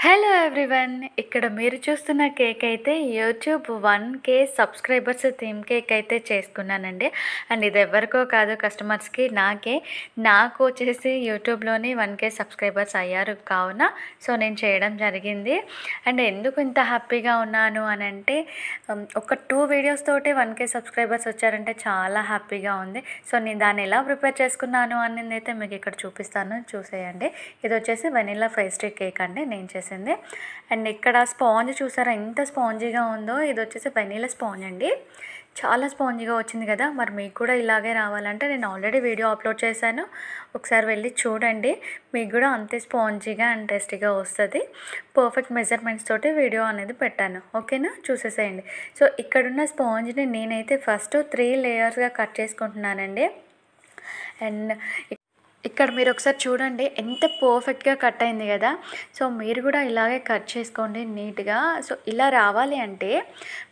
Hello everyone, ఇక్కడ మీరు చూస్తున్న కేక్ అయితే YouTube 1K subscribers theme cake అయితే చేసుకున్నానండి. అండ్ ఇది ఎవరికో కాదు, కస్టమర్స్కి నాకు వచ్చేసి యూట్యూబ్లోని 1K సబ్స్క్రైబర్స్ అయ్యారు కావున సో నేను చేయడం జరిగింది. అండ్ ఎందుకు ఇంత హ్యాపీగా ఉన్నాను అని అంటే ఒక 2 వీడియోస్ తోటి 1K సబ్స్క్రైబర్స్ వచ్చారంటే చాలా హ్యాపీగా ఉంది. సో నేను దాన్ని ఎలా ప్రిపేర్ చేసుకున్నాను అనేది అయితే మీకు ఇక్కడ చూపిస్తాను, చూసేయండి. ఇది వచ్చేసి వెనిలా పేస్ట్రీ కేక్ అండి నేను చేసింది. అండ్ ఇక్కడ స్పాంజ్ చూసారా ఎంత స్పాంజీగా ఉందో. ఇది వచ్చేసి వెనీలా స్పాంజ్ అండి, చాలా స్పాంజీగా వచ్చింది కదా. మరి మీకు కూడా ఇలాగే రావాలంటే నేను ఆల్రెడీ వీడియో అప్లోడ్ చేశాను, ఒకసారి వెళ్ళి చూడండి. మీకు కూడా అంతే స్పాంజీగా అండ్ టేస్టీగా వస్తుంది. పర్ఫెక్ట్ మెజర్మెంట్స్ తోటి వీడియో అనేది పెట్టాను, ఓకేనా, చూసేసేయండి. సో ఇక్కడున్న స్పాంజ్ని నేనైతే ఫస్ట్ 3 లేయర్స్గా కట్ చేసుకుంటున్నానండి. అండ్ ఇక్కడ మీరు ఒకసారి చూడండి ఎంత పర్ఫెక్ట్గా కట్ అయింది కదా. సో మీరు కూడా ఇలాగే కట్ చేసుకోండి నీట్గా. సో ఇలా రావాలి అంటే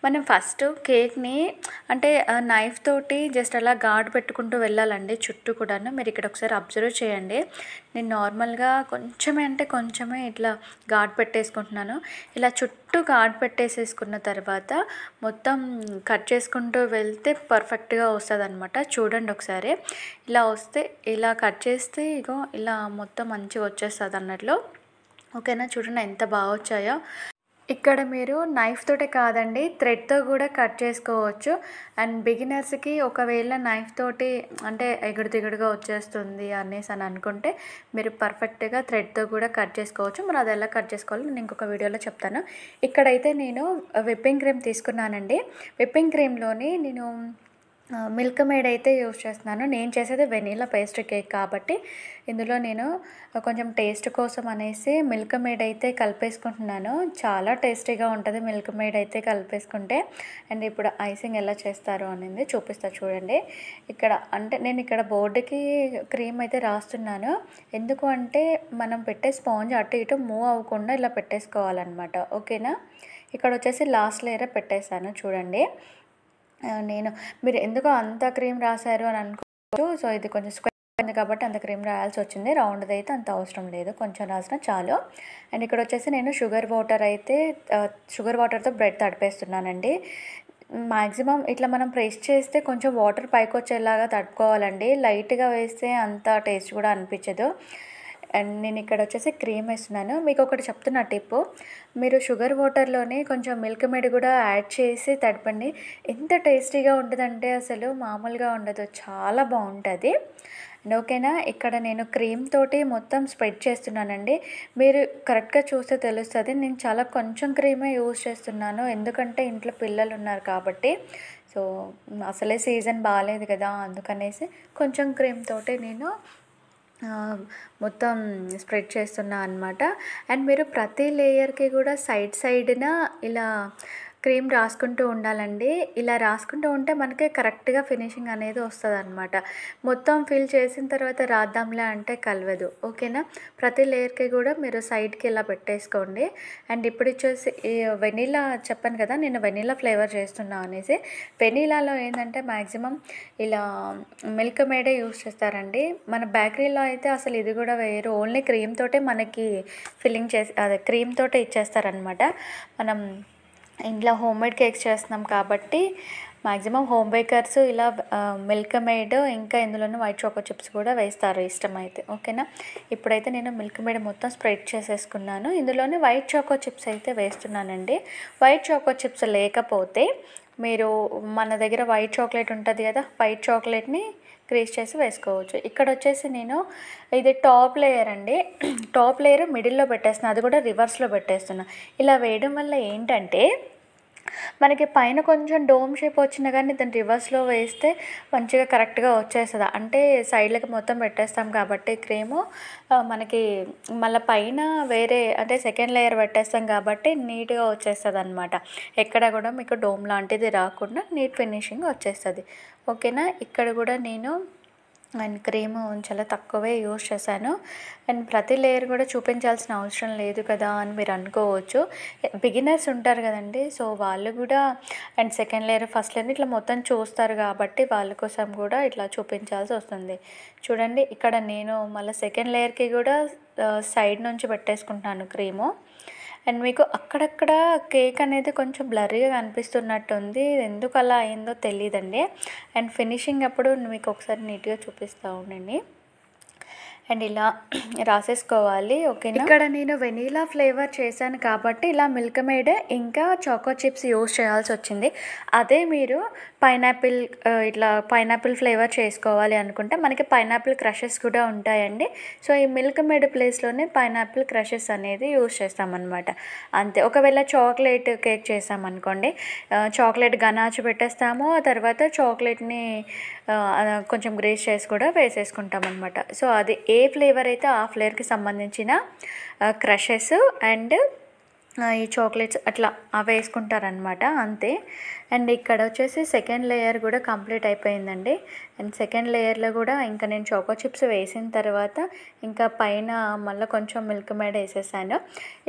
మనం ఫస్ట్ కేక్ని అంటే నైఫ్ తోటి జస్ట్ అలా ఘాటు పెట్టుకుంటూ వెళ్ళాలండి చుట్టూ కూడాను. మీరు ఇక్కడ ఒకసారి అబ్జర్వ్ చేయండి. నేను నార్మల్గా కొంచెమే ఇట్లా ఘాటు పెట్టేసుకుంటున్నాను. ఇలా చుట్టూ ఘాటు పెట్టేసేసుకున్న తర్వాత మొత్తం కట్ చేసుకుంటూ వెళ్తే పర్ఫెక్ట్గా వస్తుంది అనమాట. చూడండి ఒకసారి, ఇలా వస్తే ఇలా కట్ చేస్తే ఇగో ఇలా మొత్తం మంచిగా వచ్చేస్తుంది అన్నట్లు, ఓకేనా. చూడండి ఎంత బాగా వచ్చాయో. ఇక్కడ మీరు నైఫ్ తోటే కాదండి, థ్రెడ్తో కూడా కట్ చేసుకోవచ్చు. అండ్ బిగినర్స్కి ఒకవేళ నైఫ్ తోటి అంటే ఎగుడు దిగుడుగా వచ్చేస్తుంది అనేసి అని అనుకుంటే మీరు పర్ఫెక్ట్గా థ్రెడ్తో కూడా కట్ చేసుకోవచ్చు. మరి అది ఎలా కట్ చేసుకోవాలో నేను ఇంకొక వీడియోలో చెప్తాను. ఇక్కడైతే నేను విప్పింగ్ క్రీమ్ తీసుకున్నానండి. విప్పింగ్ క్రీమ్లోని నేను మిల్క్ మేడ్ అయితే యూస్ చేస్తున్నాను. నేను చేసేది వెనీలా పేస్ట్రీ కేక్ కాబట్టి ఇందులో నేను కొంచెం టేస్ట్ కోసం అనేసి మిల్క్ మేడ్ అయితే కలిపేసుకుంటున్నాను. చాలా టేస్టీగా ఉంటుంది మిల్క్ మేడ్ అయితే కలిపేసుకుంటే. అండ్ ఇప్పుడు ఐసింగ్ ఎలా చేస్తారు అనేది చూపిస్తా చూడండి. ఇక్కడ అంటే నేను ఇక్కడ బోర్డుకి క్రీమ్ అయితే రాస్తున్నాను. ఎందుకు అంటే మనం పెట్టే స్పాంజ్ అటు ఇటు మూవ్ అవ్వకుండా ఇలా పెట్టేసుకోవాలన్నమాట, ఓకేనా. ఇక్కడ వచ్చేసి లాస్ట్ లేయర్ పెట్టేశాను చూడండి. మీరు ఎందుకో అంత క్రీమ్ రాశారు అని అనుకోవచ్చు. సో ఇది కొంచెం స్క్వేర్ ఉంది కాబట్టి అంత క్రీమ్ రాయాల్సి వచ్చింది. రౌండ్ది అయితే అంత అవసరం లేదు, కొంచెం రాసినా చాలు. అండ్ ఇక్కడ వచ్చేసి నేను షుగర్ వాటర్తో బ్రెడ్ తడిపేస్తున్నానండి. మ్యాక్సిమం ఇట్లా మనం ప్రెస్ చేస్తే కొంచెం వాటర్ పైకి వచ్చేలాగా తడుపుకోవాలండి. లైట్గా వేస్తే అంత టేస్ట్ కూడా అనిపించదు. అండ్ నేను ఇక్కడ వచ్చేసి క్రీమ్ వేస్తున్నాను. మీకు ఒకటి చెప్తున్న టిప్పు, మీరు షుగర్ వాటర్లోనే కొంచెం మిల్క్ మేడ్ కూడా యాడ్ చేసి తడపండి. ఎంత టేస్టీగా ఉంటుందంటే అసలు మామూలుగా ఉండదు, చాలా బాగుంటుంది. ఓకేనా. ఇక్కడ నేను క్రీమ్ తోటి మొత్తం స్ప్రెడ్ చేస్తున్నానండి. మీరు కరెక్ట్గా చూస్తే తెలుస్తుంది. నేను చాలా కొంచెం క్రీమే యూజ్ చేస్తున్నాను, ఎందుకంటే ఇంట్లో పిల్లలు ఉన్నారు కాబట్టి. సో అసలే సీజన్ బాగాలేదు కదా, అందుకనేసి కొంచెం క్రీమ్ తోటి నేను మొత్తం స్ప్రెడ్ చేస్తున్నా అనమాట. అండ్ మీరు ప్రతి లేయర్కి కూడా సైడ్న ఇలా క్రీమ్ రాసుకుంటూ ఉండాలండి. ఇలా రాసుకుంటూ ఉంటే మనకి కరెక్ట్గా ఫినిషింగ్ అనేది వస్తుంది అనమాట. మొత్తం ఫిల్ చేసిన తర్వాత రాద్దాంలే అంటే కలవదు, ఓకేనా. ప్రతి లేయర్కి కూడా మీరు సైడ్కి ఇలా పెట్టేసుకోండి. అండ్ ఇప్పుడు వచ్చేసి ఈ వెనీలా చెప్పాను కదా, నేను వెనీలా ఫ్లేవర్ చేస్తున్నా అనేసి. వెనీలాలో ఏంటంటే మ్యాక్సిమం ఇలా మిల్క్ మేడే యూస్ చేస్తారండి. మన బేకరీలో అయితే అసలు ఇది కూడా వేయరు, ఓన్లీ క్రీమ్ తోటే మనకి ఫిల్లింగ్ చేసి అదే క్రీమ్ తోటే ఇచ్చేస్తారనమాట. మనం ఇంట్లో హోమ్ మేడ్ కేక్స్ చేస్తున్నాం కాబట్టి మ్యాక్సిమం హోమ్ బేకర్స్ ఇలా మిల్క్ మేడ్ ఇంకా ఇందులోనే వైట్ చాకో చిప్స్ కూడా వేస్తారు ఇష్టమైతే, ఓకేనా. ఇప్పుడైతే నేను మిల్క్ మేడ్ మొత్తం స్ప్రెడ్ చేసేసుకున్నాను. ఇందులోనే వైట్ చాకో చిప్స్ అయితే వేస్తున్నానండి. వైట్ చాకో చిప్స్ లేకపోతే మీరు మన దగ్గర వైట్ చాక్లెట్ ఉంటుంది కదా, వైట్ చాక్లెట్ని క్రీజ్ చేసి వేసుకోవచ్చు. ఇక్కడ వచ్చేసి నేను ఇది టాప్ లేయర్ అండి, టాప్ లేయర్ మిడిల్లో పెట్టేస్తున్నా, అది కూడా రివర్స్లో పెట్టేస్తున్నా. ఇలా వేయడం వల్ల ఏంటంటే మనకి పైన కొంచెం డోమ్ షేప్ వచ్చినా కానీ దాన్ని రివర్స్లో వేస్తే మంచిగా కరెక్ట్గా వచ్చేస్తుంది. అంటే సైడ్లకి మొత్తం పెట్టేస్తాం కాబట్టి క్రీము మనకి మళ్ళీ పైన వేరే అంటే సెకండ్ లేయర్ పెట్టేస్తాం కాబట్టి నీట్గా వచ్చేస్తుంది అనమాట. ఎక్కడ కూడా మీకు డోమ్ లాంటిది రాకుండా నీట్ ఫినిషింగ్ వచ్చేస్తుంది, ఓకేనా. ఇక్కడ కూడా నేను అండ్ క్రీము చాలా తక్కువే యూస్ చేశాను. అండ్ ప్రతి లేయర్ కూడా చూపించాల్సిన అవసరం లేదు కదా అని మీరు అనుకోవచ్చు. బిగినర్స్ ఉంటారు కదండి, సో వాళ్ళు కూడా and second layer first layer ఇట్లా మొత్తం చూస్తారు కాబట్టి వాళ్ళ కోసం కూడా ఇట్లా చూపించాల్సి వస్తుంది. చూడండి ఇక్కడ నేను మళ్ళీ సెకండ్ లేయర్కి కూడా సైడ్ నుంచి పెట్టేసుకుంటున్నాను క్రీము. అండ్ మీకు అక్కడక్కడ కేక్ అనేది కొంచెం బ్లర్రీగా కనిపిస్తున్నట్టుంది, ఎందుకు అలా అయిందో తెలియదండి. అండ్ ఫినిషింగ్ అప్పుడు మీకు ఒకసారి నీట్గా చూపిస్తూ ఉండండి. అండ్ ఇలా రాసేసుకోవాలి, ఓకేనా. ఇక్కడ నేను వెనీలా ఫ్లేవర్ చేశాను కాబట్టి ఇలా మిల్క్ మేడ్ ఇంకా చాకో చిప్స్ యూస్ చేయాల్సి వచ్చింది. అదే మీరు పైనాపిల్ ఇట్లా పైనాపిల్ ఫ్లేవర్ చేసుకోవాలి అనుకుంటే మనకి పైనాపిల్ క్రషెస్ కూడా ఉంటాయండి. సో ఈ మిల్క్ మేడ్ ప్లేస్లోనే పైనాపిల్ క్రషెస్ అనేది యూస్ చేస్తామన్నమాట, అంతే. ఒకవేళ చాక్లెట్ కేక్ చేసామనుకోండి, చాక్లెట్ గనాచి పెట్టేస్తాము, తర్వాత చాక్లెట్ని కొంచెం గ్రేస్ చేసి కూడా వేసేసుకుంటాం అనమాట. సో అది ఏ ఫ్లేవర్ అయితే ఆ ఫ్లేవర్కి సంబంధించిన క్రషెస్ అండ్ ఈ చాక్లెట్స్ అట్లా అవి వేసుకుంటారనమాట, అంతే. అండ్ ఇక్కడ వచ్చేసి సెకండ్ లేయర్ కూడా కంప్లీట్ అయిపోయిందండి. అండ్ సెకండ్ లేయర్లో కూడా ఇంకా నేను చాకో చిప్స్ వేసిన తర్వాత ఇంకా పైన మళ్ళీ కొంచెం మిల్క్ మేడ్ వేసేసాను.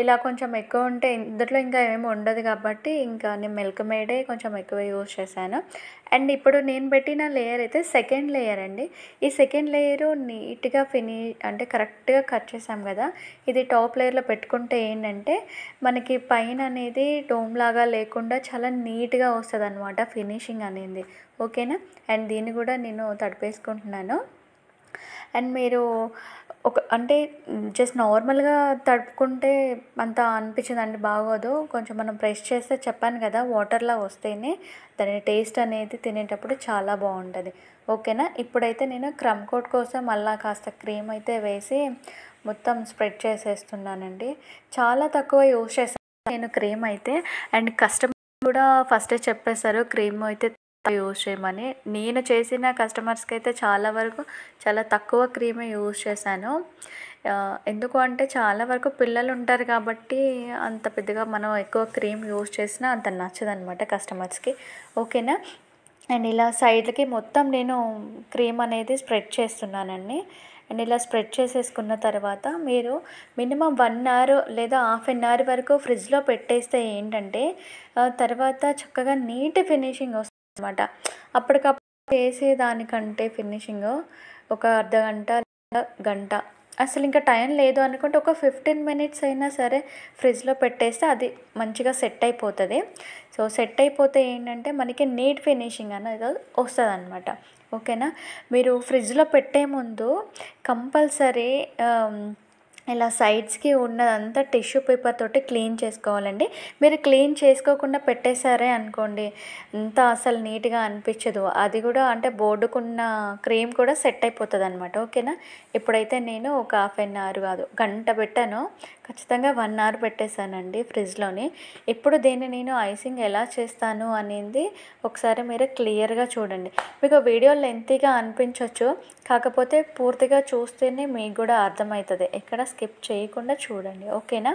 ఇలా కొంచెం ఎక్కువ ఉంటే ఇందులో ఇంకా ఏమి ఉండదు కాబట్టి ఇంకా నేను మిల్క్ మేడే కొంచెం ఎక్కువ యూజ్ చేశాను. అండ్ ఇప్పుడు నేను పెట్టిన లేయర్ అయితే సెకండ్ లేయర్ అండి. ఈ సెకండ్ లేయరు నీట్గా అంటే కరెక్ట్గా కట్ చేసాం కదా, ఇది టాప్ లేయర్లో పెట్టుకుంటే ఏంటంటే మనకి పైన అనేది డోమ్ లాగా లేకుండా చాలా నీట్గా వస్తుంది అనమాట ఫినిషింగ్ అనేది, ఓకేనా. అండ్ దీన్ని కూడా నేను తడిపేసుకుంటున్నాను. అండ్ మీరు అంటే జస్ట్ నార్మల్గా తడుపుకుంటే అంత అనిపించదండి, బాగోదు. కొంచెం మనం ప్రెస్ చేస్తే చెప్పాను కదా వాటర్లా వస్తేనే దాని టేస్ట్ అనేది తినేటప్పుడు చాలా బాగుంటుంది, ఓకేనా. ఇప్పుడైతే నేను క్రమ్ కోట్ కోసం మళ్ళీ కాస్త క్రీమ్ అయితే వేసి మొత్తం స్ప్రెడ్ చేసేస్తున్నానండి. చాలా తక్కువ యూస్ చేస్తాను నేను క్రీమ్ అయితే. అండ్ కస్టమర్ కూడా ఫస్టే చెప్పేశారు క్రీమ్ అయితే యూజ్ చేయమని. నేను చేసిన కస్టమర్స్కి అయితే చాలా వరకు చాలా తక్కువ క్రీమే యూజ్ చేశాను. ఎందుకు అంటే చాలా వరకు పిల్లలు ఉంటారు కాబట్టి అంత పెద్దగా మనం ఎక్కువ క్రీమ్ యూజ్ చేసినా అంత నచ్చదనమాట కస్టమర్స్కి, ఓకేనా. అండ్ ఇలా సైడ్లకి మొత్తం నేను క్రీమ్ అనేది స్ప్రెడ్ చేస్తున్నానండి. అండ్ ఇలా స్ప్రెడ్ చేసేసుకున్న తర్వాత మీరు మినిమం 1 అవర్ లేదా హాఫ్ అన్ అవర్ వరకు ఫ్రిడ్జ్లో పెట్టేస్తే ఏంటంటే తర్వాత చక్కగా నీట్ ఫినిషింగ్ వస్తుంది అనమాట. అప్పటికప్పుడు చేసేదానికంటే ఫినిషింగ్ ఒక అర్ధగంట లేదా గంట, అసలు ఇంకా టైం లేదు అనుకుంటే ఒక 15 మినిట్స్ అయినా సరే ఫ్రిడ్జ్లో పెట్టేస్తే అది మంచిగా సెట్ అయిపోతుంది. సో సెట్ అయిపోతే ఏంటంటే మనకి నీట్ ఫినిషింగ్ అనేది వస్తుంది అనమాట, ఓకేనా. మీరు ఫ్రిడ్జ్లో పెట్టే ముందు కంపల్సరీ ఇలా సైడ్స్కి ఉన్నదంతా టిష్యూ పేపర్ తోటి క్లీన్ చేసుకోవాలండి. మీరు క్లీన్ చేసుకోకుండా పెట్టేశారే అనుకోండి అంత అసలు నీట్గా అనిపించదు, అది కూడా అంటే బోర్డుకున్న క్రీమ్ కూడా సెట్ అయిపోతుంది అనమాట, ఓకేనా. ఇప్పుడైతే నేను ఒక హాఫ్ అన్ అవర్ కాదు గంట పెట్టాను, ఖచ్చితంగా 1 అవర్ పెట్టేశానండి ఫ్రిడ్జ్లోని. ఇప్పుడు దీన్ని నేను ఐసింగ్ ఎలా చేస్తాను అనేది ఒకసారి మీరు క్లియర్గా చూడండి. మీకు వీడియో లెంతీగా అనిపించవచ్చు, కాకపోతే పూర్తిగా చూస్తేనే మీకు కూడా అర్థమవుతుంది, ఎక్కడ స్కిప్ చేయకుండా చూడండి, ఓకేనా.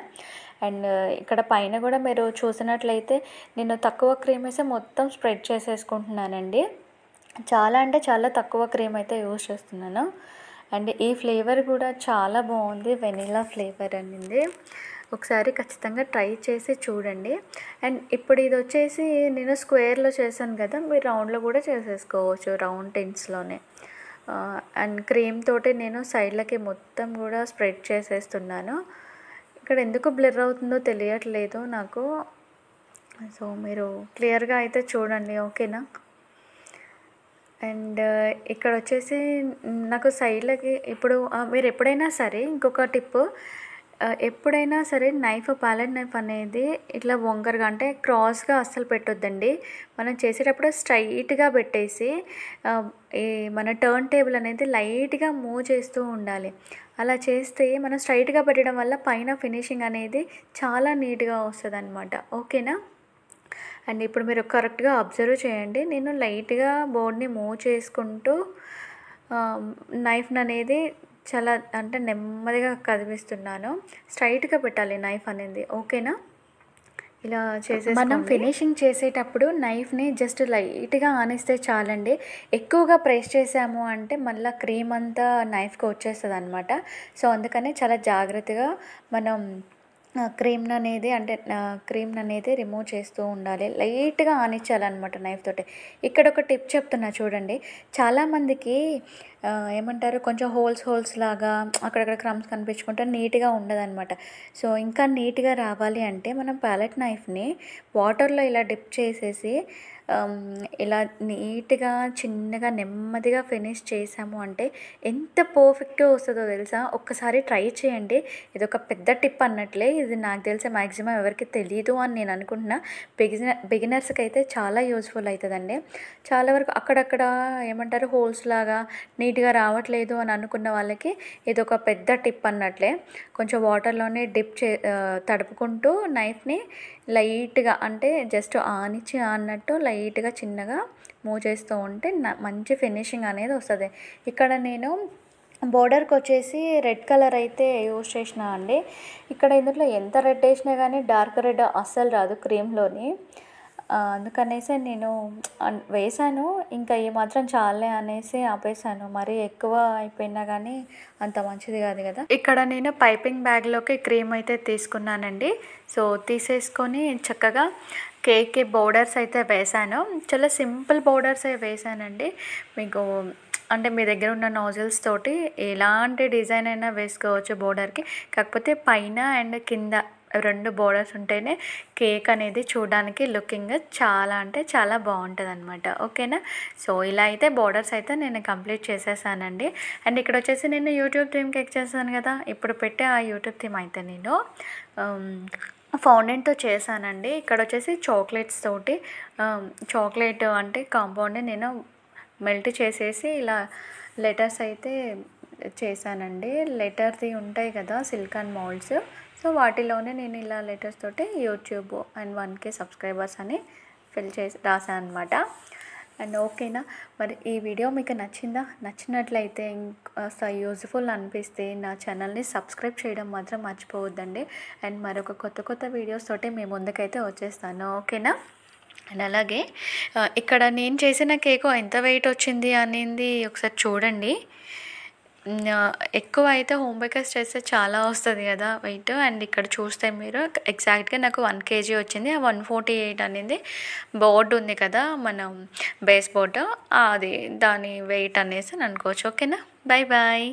అండ్ ఇక్కడ పైన కూడా మీరు చూసినట్లయితే నేను తక్కువ క్రీమ్ వేసి మొత్తం స్ప్రెడ్ చేసేసుకుంటున్నానండి. చాలా అంటే చాలా తక్కువ క్రీమ్ అయితే యూజ్ చేస్తున్నాను. అండ్ ఈ ఫ్లేవర్ కూడా చాలా బాగుంది, వెనీలా ఫ్లేవర్ అనేది. ఒకసారి ఖచ్చితంగా ట్రై చేసి చూడండి. అండ్ ఇప్పుడు ఇది వచ్చేసి నేను స్క్వేర్లో చేశాను కదా, మీరు రౌండ్లో కూడా చేసేసుకోవచ్చు, రౌండ్ టిన్స్లోనే. అండ్ క్రీమ్ తోటి నేను సైడ్లకి మొత్తం కూడా స్ప్రెడ్ చేసేస్తున్నాను. ఇక్కడ ఎందుకు బ్లర్ అవుతుందో తెలియట్లేదు నాకు, సో మీరు క్లియర్గా అయితే చూడండి, ఓకేనా. అండ్ ఇక్కడ వచ్చేసి నాకు సైడ్లకి ఇప్పుడు మీరు ఎప్పుడైనా సరే ఇంకొక టిప్పు, ఎప్పుడైనా సరే ప్యాలెట్ నైఫ్ అనేది ఇట్లా వంకరగా అంటే క్రాస్గా అస్సలు పెట్టొద్దండి. మనం చేసేటప్పుడు స్ట్రైట్గా పెట్టేసి ఈ మన టర్న్ టేబుల్ అనేది లైట్గా మూవ్ చేస్తూ ఉండాలి. అలా చేస్తే మనం స్ట్రైట్గా పెట్టడం వల్ల పైన ఫినిషింగ్ అనేది చాలా నీట్గా వస్తుంది అనమాట, ఓకేనా. అండ్ ఇప్పుడు మీరు కరెక్ట్గా అబ్జర్వ్ చేయండి, నేను లైట్గా బోర్డ్ని మూవ్ చేసుకుంటూ నైఫ్ని అనేది చాలా అంటే నెమ్మదిగా కదిపిస్తున్నాను. స్ట్రైట్గా పెట్టాలి నైఫ్ అనేది, ఓకేనా. ఇలా చేసేసి మనం ఫినిషింగ్ చేసేటప్పుడు నైఫ్ని జస్ట్ లైట్గా ఆనిస్తే చాలండి. ఎక్కువగా ప్రెస్ చేసాము అంటే మళ్ళీ క్రీమ్ అంతా నైఫ్కి వచ్చేస్తుంది అనమాట. సో అందుకని చాలా జాగ్రత్తగా మనం క్రీమ్‌ననేది రిమూవ్ చేస్తూ ఉండాలి. లైట్‌గా ఆనిచ్చాలనమాట నైఫ్ తోటి. ఇక్కడ ఒక టిప్ చెప్తున్నా చూడండి. చాలామందికి ఏమంటారు కొంచెం హోల్స్ లాగా అక్కడక్కడ క్రమ్స్ కనిపించుకుంటే నీట్‌గా ఉండదనమాట. సో, ఇంకా నీట్‌గా రావాలి అంటే మనం ప్యాలెట్ నైఫ్‌ని వాటర్‌లో ఇలా డిప్ చేసేసి ఇలా నీట్‌గా, చిన్నగా, నెమ్మదిగా ఫినిష్ చేశాము అంటే ఎంత పర్ఫెక్ట్‌గా వస్తదో తెలుసా? ఒక్కసారి ట్రై చేయండి. ఇదొక పెద్ద టిప్ అన్నట్లే. ఇది నాకు తెలిసి మాక్సిమం ఎవరికీ తెలీదు అని నేను అనుకుంటున్నా. బిగినర్స్‌కైతే చాలా యూజ్‌ఫుల్ అయితదండి. చాలా వరకు అక్కడక్కడ ఏమంటారు హోల్స్ లాగా నీట్‌గా రావట్లేదు అని అనుకున్న వాళ్ళకి ఇదొక పెద్ద టిప్ అన్నట్లే. కొంచెం వాటర్‌లోనే తడుపుకుంటూ నైఫ్‌ని లైట్‌గా అంటే జస్ట్ ఆనిచ్చి ఆనట్టు లైట్‌గా చిన్నగా మూవ్ చేస్తూ ఉంటే మంచి ఫినిషింగ్ అనేది వస్తది. ఇక్కడ నేను బోర్డర్‌కొచ్చేసి రెడ్ కలర్ అయితే యూజ్ చేసినా అండి. ఇక్కడ ఇందులో ఎంత రెడ్ ఏసినా గానీ డార్క్ రెడ్ అస్సలు రాదు క్రీమ్‌లోని. అందుకనేసే నేను వేశాను. ఇంకా ఈ మాత్రం చాలులే అనేసి ఆపేసాను. మరీ ఎక్కువ అయిపోయినా గానీ అంత మంచిది కాదు కదా! ఇక్కడ నేను పైపింగ్ బ్యాగ్‌లోకి క్రీమ్ అయితే తీసుకున్నానండి. సో, తీసేసుకొని చక్కగా కేక్‌కి బోర్డర్స్ అయితే వేశాను. చాలా సింపుల్ బోర్డర్సే వేశానండి. మీకు అంటే మీ దగ్గర ఉన్న నోజిల్స్ తోటి ఎలాంటి డిజైన్ అయినా వేసుకోవచ్చు బోర్డర్‌కి. కాకపోతే పైన అండ్ కింద 2 బోర్డర్స్ ఉంటేనే కేక్ అనేది చూడడానికి లుకింగ్ చాలా అంటే చాలా బాగుంటుందన్నమాట. ఓకేనా? సో, ఇలా అయితే బోర్డర్స్ అయితే నేను కంప్లీట్ చేసేసానండి. అండ్ ఇక్కడ వచ్చేసి నేను యూట్యూబ్ థీమ్ కేక్ చేశాను కదా! ఇప్పుడు పెట్టే ఆ యూట్యూబ్ థీమ్ అయితే నేను ఫౌండెన్‌తో చేశానండి. ఇక్కడ వచ్చేసి చాక్లెట్స్ తోటి చాక్లెట్ అంటే కాంపౌండ్‌ని నేను మెల్ట్ చేసేసి ఇలా లెటర్స్ అయితే చేశానండి. లెటర్‌ది ఉంటాయి కదా సిలికాన్ మౌల్డ్స్. సో, వాటిలోనే నేను ఇలా లెటర్స్ తోటి యూట్యూబ్ అండ్ 1K సబ్స్క్రైబర్స్ అని రాశాను అనమాట. అండ్ ఓకేనా? మరి ఈ వీడియో మీకు నచ్చిందా? నచ్చినట్లయితే ఇంకాస్త యూజ్‌ఫుల్ అనిపిస్తే నా ఛానల్‌ని సబ్స్క్రైబ్ చేయడం మాత్రం మర్చిపోవద్దండి. అండ్ మరొక కొత్త వీడియోస్ తోటి మీ ముందుకైతే వచ్చేస్తాను. ఓకేనా? అండ్ అలాగే ఇక్కడ నేను చేసిన కేకు ఎంత వెయిట్ వచ్చింది అనేది ఒకసారి చూడండి. ఎక్కువ అయితే హోమ్ బేకర్స్ చేస్తే చాలా వస్తుంది కదా వెయిట్. అండ్ ఇక్కడ చూస్తే మీరు ఎగ్జాక్ట్గా నాకు 1 kg వచ్చింది. ఆ 148 అనేది బోర్డు ఉంది కదా మనం బేస్ బోర్డు, అది దాని వెయిట్ అనేసి అనుకోవచ్చు. ఓకేనా? Bye bye.